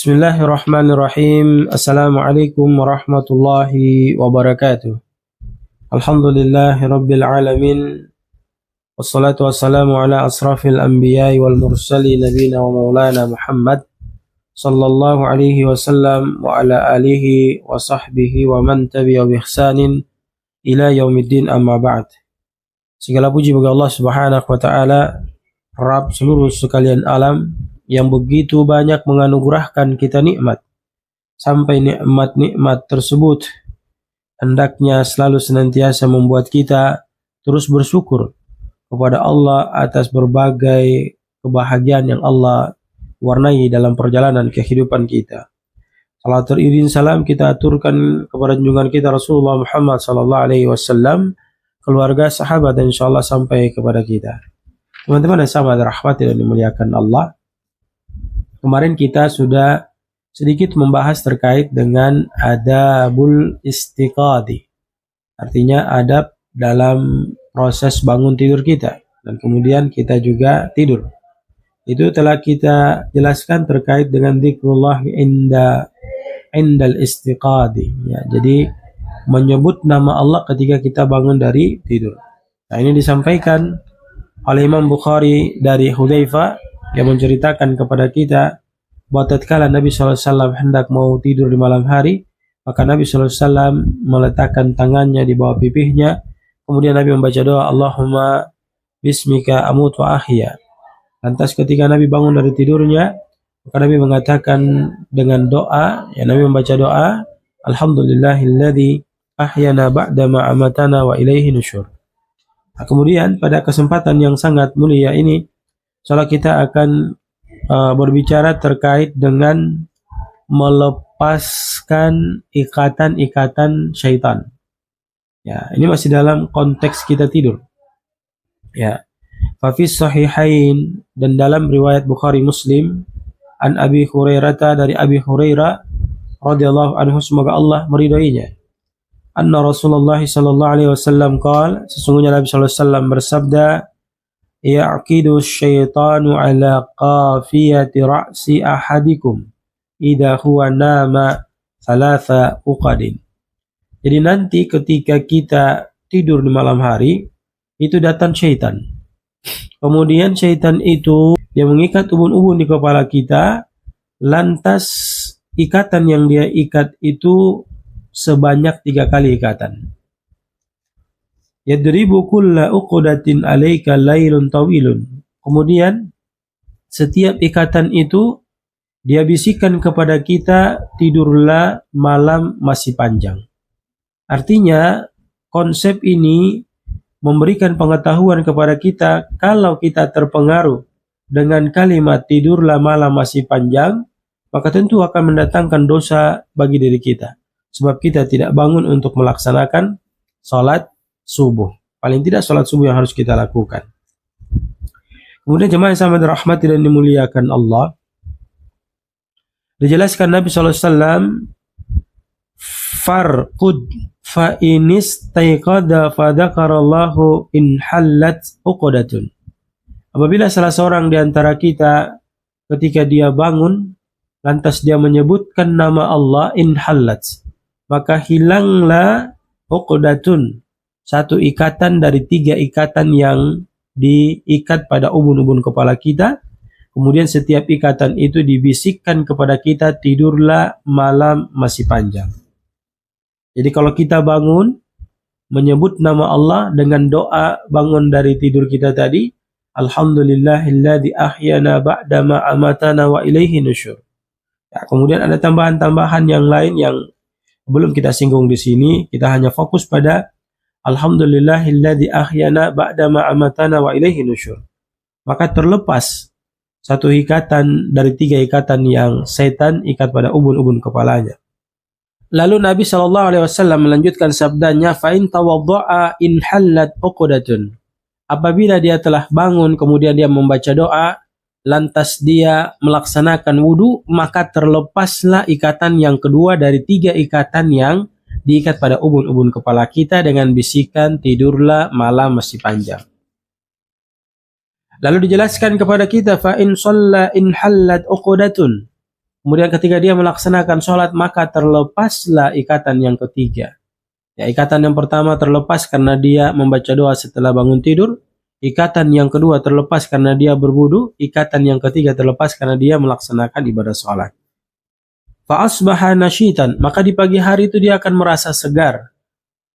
Bismillahirrahmanirrahim. Assalamualaikum warahmatullahi wabarakatuh. Alhamdulillahi rabbil alamin. Wassalatu wassalamu ala asrafil anbiya'i wal mursalin nabiyina wa maulana Muhammad sallallahu alaihi wasallam wa ala alihi wa sahbihi wa man tabi'a bi ihsanin ila yaumiddin, amma ba'd. Segala puji bagi Allah Subhanahu wa taala, Rabb seluruh sekalian alam, yang begitu banyak menganugerahkan kita nikmat, sampai nikmat-nikmat tersebut hendaknya selalu senantiasa membuat kita terus bersyukur kepada Allah atas berbagai kebahagiaan yang Allah warnai dalam perjalanan kehidupan kita. Salat teriring salam kita aturkan kepada junjungan kita Rasulullah Muhammad sallallahu alaihi wasallam, keluarga, sahabat, dan insyaallah sampai kepada kita. Teman-teman yang sama dirahmati dan dimuliakan Allah, kemarin kita sudah sedikit membahas terkait dengan adabul istiqadhi. Artinya adab dalam proses bangun tidur kita. Dan kemudian kita juga tidur. Itu telah kita jelaskan terkait dengan zikrullah indal istiqadhi. Ya, jadi menyebut nama Allah ketika kita bangun dari tidur. Nah, ini disampaikan oleh Imam Bukhari dari Hudzaifah yang menceritakan kepada kita bahwa tatkala Nabi SAW hendak mau tidur di malam hari, maka Nabi SAW meletakkan tangannya di bawah pipihnya, kemudian Nabi membaca doa, Allahumma bismika amut wa ahya. Lantas ketika Nabi bangun dari tidurnya, maka Nabi mengatakan dengan doa, ya, Nabi membaca doa, Alhamdulillahilladzi ahyana ba'dama amatana wa ilaihi nusyur. Nah, kemudian pada kesempatan yang sangat mulia ini, insyaallah kita akan berbicara terkait dengan melepaskan ikatan-ikatan syaitan. Ya, ini masih dalam konteks kita tidur. Ya. Fa fi sahihain, dan dalam riwayat Bukhari Muslim, an Abi Hurairah, dari Abi Hurairah radhiyallahu anhu, semoga Allah meridainya, anna Rasulullah sallallahu alaihi wasallam qala, sesungguhnya Nabi sallallahu alaihi wasallam bersabda, ya'qidu syaitanu ala qafiyati ra'si ahadikum idha huwa nama thalatha uqadin. Jadi nanti ketika kita tidur di malam hari, itu datang syaitan. Kemudian syaitan itu dia mengikat ubun-ubun di kepala kita, lantas ikatan yang dia ikat itu sebanyak 3 kali ikatan. Yadribu kulla uqdatin alaika lailun tawilun. Kemudian setiap ikatan itu dia bisikkan kepada kita, tidurlah, malam masih panjang. Artinya konsep ini memberikan pengetahuan kepada kita, kalau kita terpengaruh dengan kalimat tidurlah, malam masih panjang, maka tentu akan mendatangkan dosa bagi diri kita. Sebab kita tidak bangun untuk melaksanakan salat subuh. Paling tidak salat subuh yang harus kita lakukan. Kemudian jemaah yang sama dirahmati dan dimuliakan Allah, dijelaskan Nabi SAW, farqud fa inis taiqada fadzakarallahu in hallat uqdatun. Apabila salah seorang di antara kita ketika dia bangun, lantas dia menyebutkan nama Allah, in hallat, maka hilanglah uqdatun, satu ikatan dari 3 ikatan yang diikat pada ubun-ubun kepala kita. Kemudian setiap ikatan itu dibisikkan kepada kita, tidurlah, malam masih panjang. Jadi kalau kita bangun, menyebut nama Allah dengan doa bangun dari tidur kita tadi, Alhamdulillahilladzi ahyana ba'dama amatana wa ilaihi nusyur. Ya, kemudian ada tambahan-tambahan yang lain yang belum kita singgung di sini. Kita hanya fokus pada Alhamdulillahilladzi ahyana ba'dama amatana wa ilaihi nusyur. Maka terlepas satu ikatan dari 3 ikatan yang setan ikat pada ubun-ubun kepalanya. Lalu Nabi SAW melanjutkan sabdanya, fa in tawadda'a in hallat uqdatun. Apabila dia telah bangun kemudian dia membaca doa, lantas dia melaksanakan wudu, maka terlepaslah ikatan yang kedua dari 3 ikatan yang diikat pada ubun-ubun kepala kita dengan bisikan tidurlah, malam masih panjang. Lalu dijelaskan kepada kita, fa in shalla in hallat uqdatun. Kemudian ketika dia melaksanakan sholat, maka terlepaslah ikatan yang ketiga. Ya, ikatan yang pertama terlepas karena dia membaca doa setelah bangun tidur. Ikatan yang kedua terlepas karena dia berwudu. Ikatan yang ketiga terlepas karena dia melaksanakan ibadah sholat. Fa'asbaha nasyitan, maka di pagi hari itu dia akan merasa segar.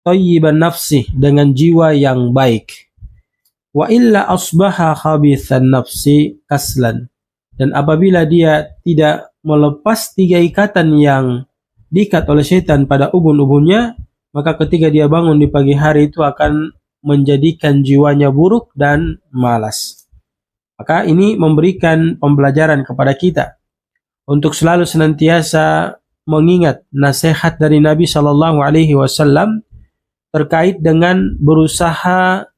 Thayyiban nafsih, dengan jiwa yang baik. Wa illa asbaha khabithan nafsi kaslan. Dan apabila dia tidak melepas 3 ikatan yang diikat oleh syaitan pada ubun-ubunnya, maka ketika dia bangun di pagi hari itu akan menjadikan jiwanya buruk dan malas. Maka ini memberikan pembelajaran kepada kita untuk selalu senantiasa mengingat nasihat dari Nabi Shallallahu Alaihi Wasallam terkait dengan berusaha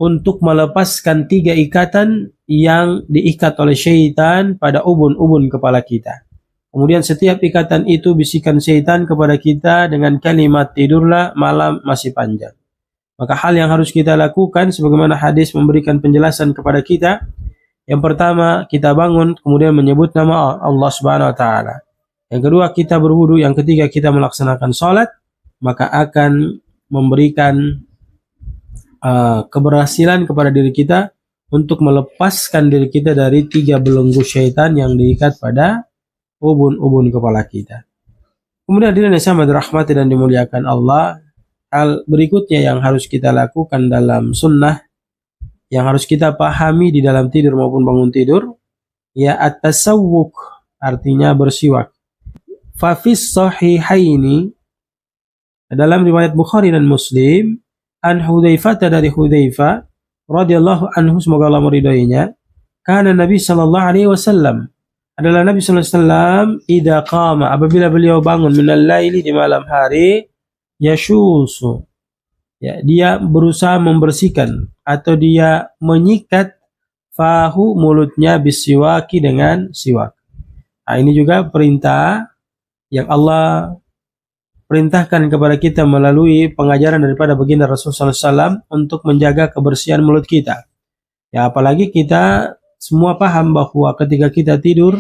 untuk melepaskan 3 ikatan yang diikat oleh syaitan pada ubun-ubun kepala kita. Kemudian setiap ikatan itu bisikan syaitan kepada kita dengan kalimat tidurlah, malam masih panjang. Maka hal yang harus kita lakukan sebagaimana hadis memberikan penjelasan kepada kita. Yang pertama, kita bangun kemudian menyebut nama Allah Subhanahu wa taala. Yang kedua, kita berwudu, yang ketiga kita melaksanakan salat, maka akan memberikan keberhasilan kepada diri kita untuk melepaskan diri kita dari 3 belenggu syaitan yang diikat pada ubun-ubun kepala kita. Kemudian hadirin yang sama dirahmati dan dimuliakan Allah, hal berikutnya yang harus kita lakukan dalam sunnah, yang harus kita pahami di dalam tidur maupun bangun tidur, ya at-tasawwuk, artinya bersiwak. Fa fis sahihaini, dalam riwayat Bukhari dan Muslim, an Hudzaifah, dari Hudzaifah radhiyallahu anhu, semoga Allah meridainya, kana Nabi sallallahu alaihi wasallam, adalah Nabi sallallahu alaihi wasallam, idza qama, apabila beliau bangun, minal laili, di malam hari, yashusu, ya, dia berusaha membersihkan atau dia menyikat fahu, mulutnya, bisiwaki, dengan siwak. Nah, ini juga perintah yang Allah perintahkan kepada kita melalui pengajaran daripada baginda Rasulullah SAW untuk menjaga kebersihan mulut kita. Ya, apalagi kita semua paham bahwa ketika kita tidur,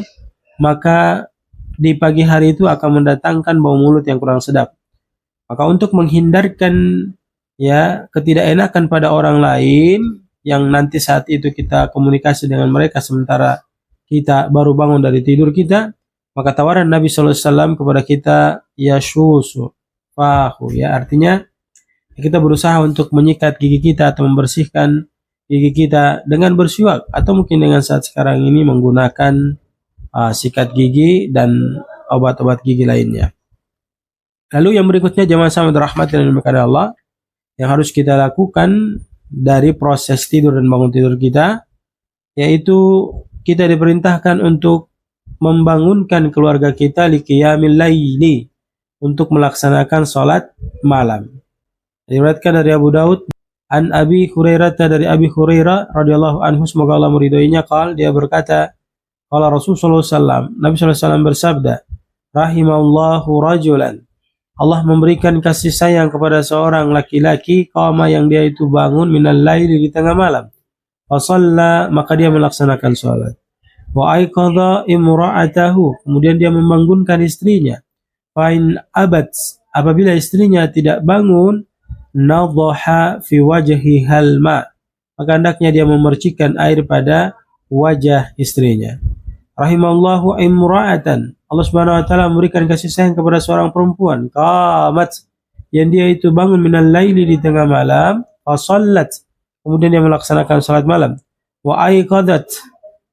maka di pagi hari itu akan mendatangkan bau mulut yang kurang sedap. Maka untuk menghindarkan ya ketidakenakan pada orang lain yang nanti saat itu kita komunikasi dengan mereka sementara kita baru bangun dari tidur kita, maka tawaran Nabi SAW kepada kita, yashusu fahu, ya, artinya kita berusaha untuk menyikat gigi kita atau membersihkan gigi kita dengan bersiwak, atau mungkin dengan saat sekarang ini menggunakan sikat gigi dan obat-obat gigi lainnya. Lalu yang berikutnya, jamaah sama dirahmati dan dimuliakan Allah, yang harus kita lakukan dari proses tidur dan bangun tidur kita, yaitu kita diperintahkan untuk membangunkan keluarga kita liqiyamil laili, untuk melaksanakan salat malam. Diriwayatkan dari Abu Daud an Abi Hurairah, dari Abi Hurairah radhiyallahu anhu, semoga Allah meridainya, dia berkata, qala Rasulullah SAW, Nabi SAW bersabda, rahimallahu rajulan, Allah memberikan kasih sayang kepada seorang laki-laki, qama, yang dia itu bangun, minal laili, di tengah malam, fa shalla, maka dia melaksanakan salat, wa aiqadha imra'atahu, kemudian dia membangunkan istrinya, fa in abat, apabila istrinya tidak bangun, nadhaha fi wajhihal ma, maka hendaknya dia memercikkan air pada wajah istrinya. Rahimallahu imra'atan, Allah Subhanahu wa taala memberikan kasih sayang kepada seorang perempuan, qamat, yang dia itu bangun, minal laili, di tengah malam, fa shallat, kemudian dia melaksanakan salat malam, wa aiqadat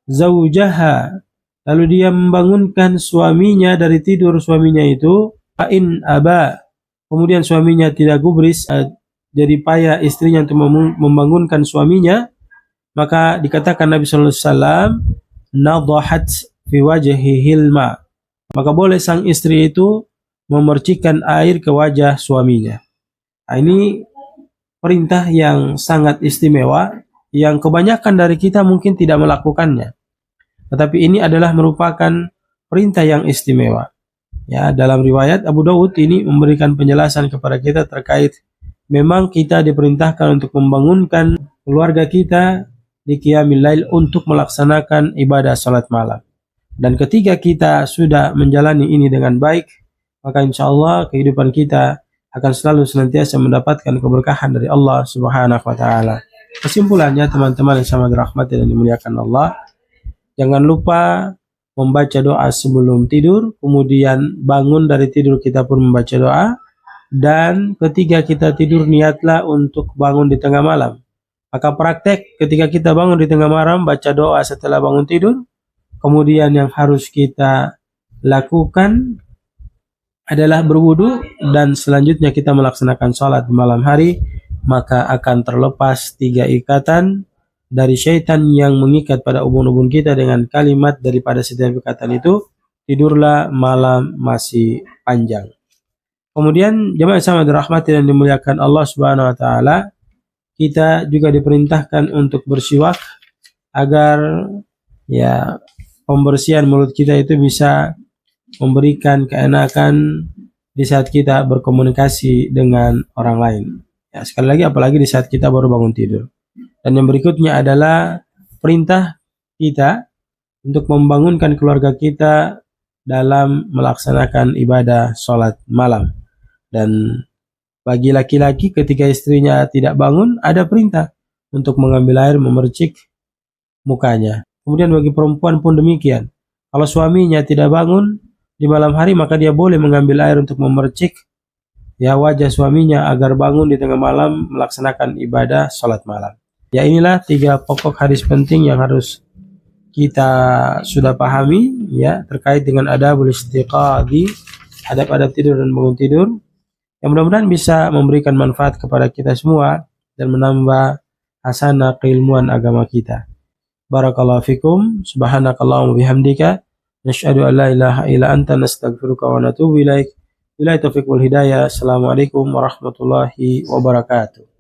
zaujaha, lalu dia membangunkan suaminya dari tidur suaminya itu, fa in aba, kemudian suaminya tidak gubris, jadi payah istrinya untuk membangunkan suaminya, maka dikatakan Nabi sallallahu alaihi wasallam, nadhahat fi wajhihil ma, maka boleh sang istri itu memercikkan air ke wajah suaminya. Nah, ini perintah yang sangat istimewa yang kebanyakan dari kita mungkin tidak melakukannya. Tetapi ini adalah merupakan perintah yang istimewa. Ya, dalam riwayat Abu Daud ini memberikan penjelasan kepada kita terkait memang kita diperintahkan untuk membangunkan keluarga kita di qiyamil lail untuk melaksanakan ibadah salat malam. Dan ketika kita sudah menjalani ini dengan baik, maka insya Allah kehidupan kita akan selalu senantiasa mendapatkan keberkahan dari Allah Subhanahu wa Ta'ala. Kesimpulannya, teman-teman yang sama dirahmati dan dimuliakan Allah, jangan lupa membaca doa sebelum tidur, kemudian bangun dari tidur kita pun membaca doa, dan ketika kita tidur niatlah untuk bangun di tengah malam. Maka praktek ketika kita bangun di tengah malam, baca doa setelah bangun tidur. Kemudian yang harus kita lakukan adalah berwudu, dan selanjutnya kita melaksanakan sholat di malam hari, maka akan terlepas 3 ikatan dari syaitan yang mengikat pada ubun-ubun kita dengan kalimat daripada setiap ikatan itu, tidurlah malam masih panjang. Kemudian jemaah sama dirahmati dan dimuliakan Allah Subhanahu wa Ta'ala, kita juga diperintahkan untuk bersiwak agar ya pembersihan mulut kita itu bisa memberikan keenakan di saat kita berkomunikasi dengan orang lain. Ya, sekali lagi apalagi di saat kita baru bangun tidur. Dan yang berikutnya adalah perintah kita untuk membangunkan keluarga kita dalam melaksanakan ibadah sholat malam. Dan bagi laki-laki ketika istrinya tidak bangun, ada perintah untuk mengambil air memercik mukanya. Kemudian bagi perempuan pun demikian. Kalau suaminya tidak bangun di malam hari, maka dia boleh mengambil air untuk memercik ya wajah suaminya agar bangun di tengah malam melaksanakan ibadah sholat malam. Ya, inilah 3 pokok hadis penting yang harus kita sudah pahami ya terkait dengan adabul istiqadhi, adab-adab tidur dan bangun tidur, yang mudah-mudahan bisa memberikan manfaat kepada kita semua dan menambah hasanah keilmuan agama kita. Barakallahu fikum, subhanakallahumma bihamdika, nashhadu an la ilaha illa anta, nastaghfiruka wa natubu ilaik. Billahi taufiq wal hidayah. Assalamualaikum warahmatullahi wabarakatuh.